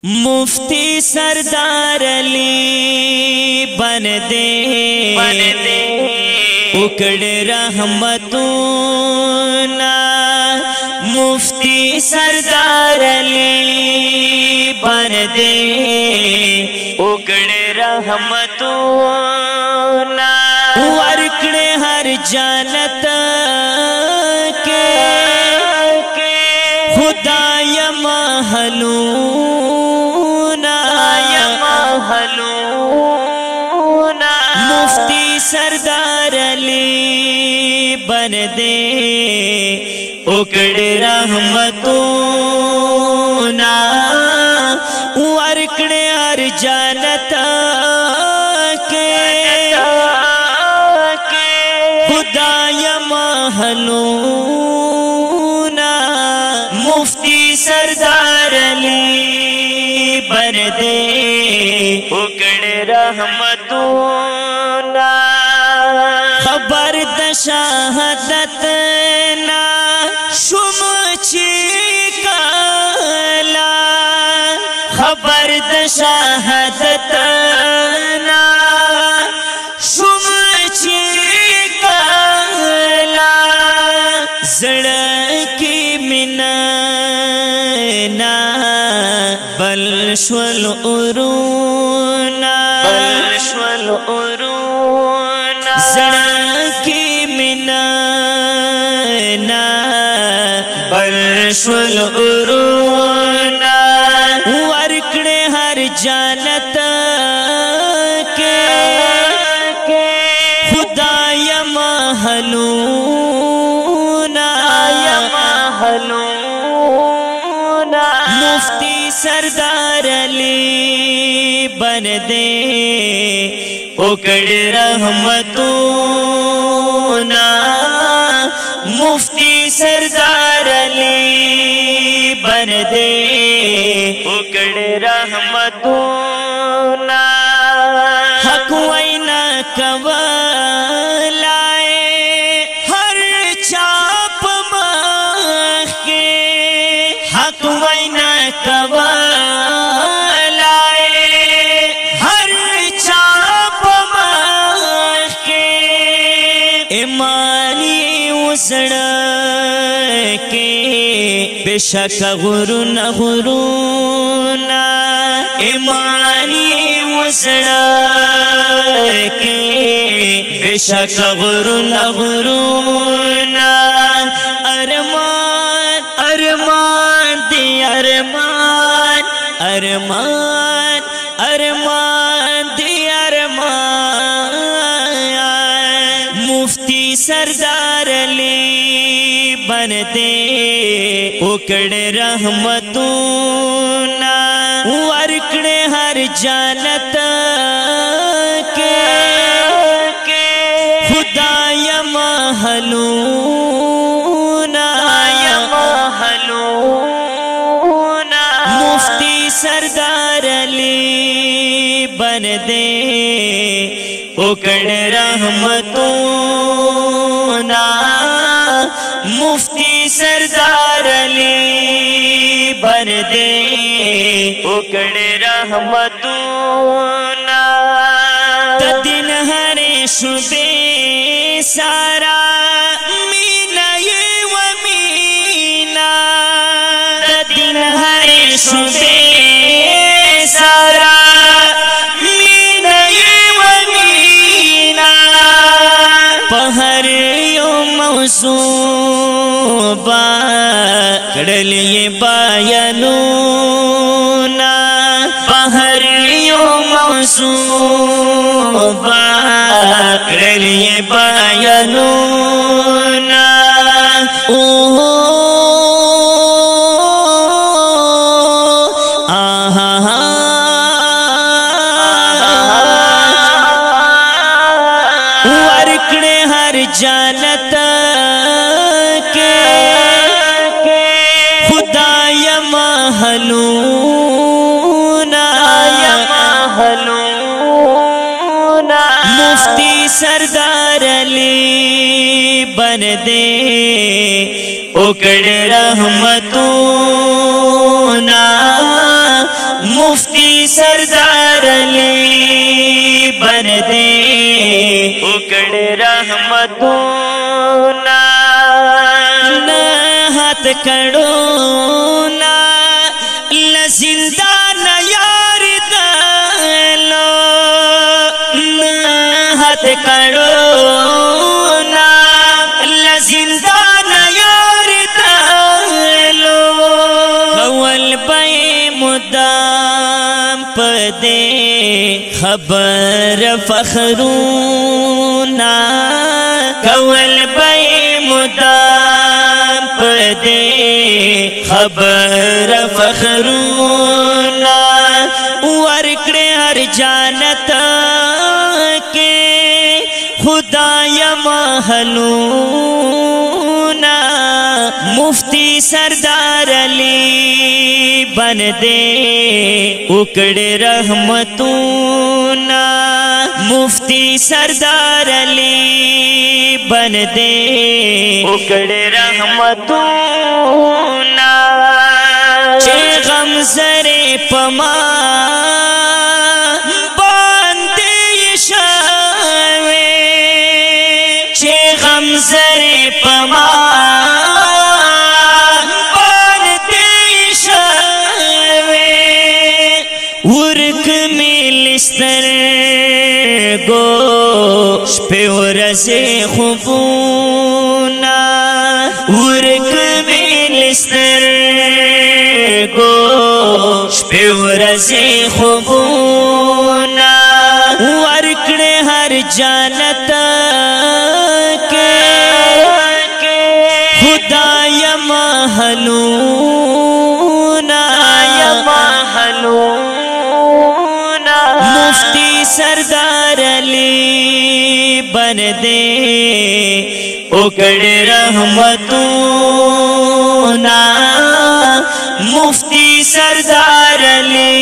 मुफ्ती सरदार अली बन दे उकड़ रहमतूना। मुफ्ती सरदार अली बन दे उकड़ रहमतूना। वरकड़े हर जानत के खुदाय महलूना। मुफ्ती सरदार अली बन दे उकड़ रहमतूना। वरकड़े हर जानत के खुदाय महलूना। मुफ्ती सरदार अली बन दे उकड़ रहमतूना। खबर द शहादत ना शुम काला। खबर द शहादत ना शुम काला। जड़की मिना ना बलश्वल उरूना। जड़की मिना ना बलश्वल उरूना। वरकड़े हर जानत के खुदाय महलूना। मुफ्ती सरदार अली बन दे उकड़ रहमतूना। मुफ्ती सरदार अली बन दे उकड़ रहमतूना। हक वैना कवलाए हर चाप के। हक वैना कवलाए हर चाप के। ईमानी उसड़ के बेशक गुरु न गुरुना। ईमानी उसड़ के बेशक गुरु न गुरुना। अरमान अरमान दे अरमान अरमान अरमान दे अरमान। मुफ्ती सरदार अली बन दे उकड़ रहमतूना। वरकड़े हर जानत के खुदाय महलूना। मुफ्ती सरदार अली बन दे उकड़ रहमतूना। मुफ्ती सरदार अली बन दे उकड़ रहमतूना। दिन हरे शुबे सारा मीना ये व मीना। दिन हरे शुबे सारा मीना ये व मीना। पहर यो मौसूबा कड़ल ये बायनूना। पहर यो मौसूबा कड़ल ये बायनूना। वरकड़े हर जानत के खुदाय महलूना। मुफ्ती सरदार अली बन दे उकड़ रहमतूना। मुफ्ती सरदार अली बन दे उकड़े रहमतूना न हाथ कड़ो ना लजिंदा न यार दलो न हाथ कड़ो ना लजिंदा न यार दलो कवल पे मुदाम पदे खबर फखरूना कवल पे मुदाम पदे खबर फखरूना वरकड़े हर जानत के खुदाया महलूना मुफ्ती सरदार अली बन दे उकड़े रहमतूना मुफ्ती सरदार अली बन दे उकड़े रहमतूना चे गम जरे पमा बांधे शावे चे गम जरे पमा मिलिस्तर गो शपेवर से खुबूना उर्क मिलिस्तर गो शपेवर से खुबूना वरकड़े हर जानत के खुदाया महलूना मुफ्ती सरदार अली बन दे उकड़े रहमतूना मुफ्ती सरदार अली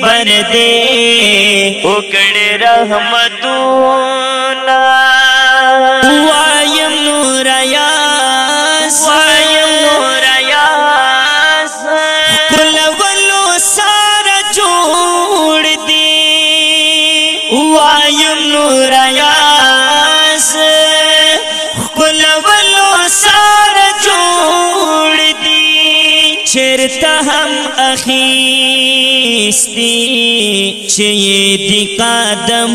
बन दे उकड़े रहमतूना वायम नूरयास वायम नूरयास कुलवलो सारा जोड़ दी वायम नूरयास कुलवलो सारा जोड़ दी चरता हम अखीस्ती ये दिकादमूना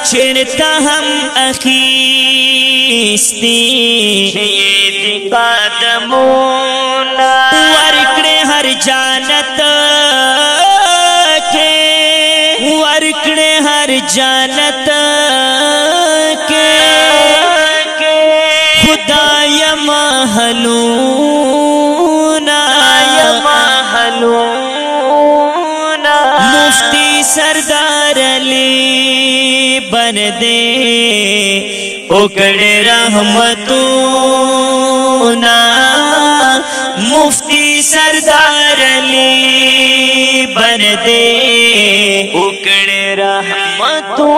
चरता हम अखीस्ती ये दिकादमूना वरकड़े हर जानत के वरकड़े हर जानत के खुदाया महलूना मुफ्ती सरदार अली बन दे उकड़े रहमतूना मुफ्ती सरदार अली बन दे उकड़े रहमतूना।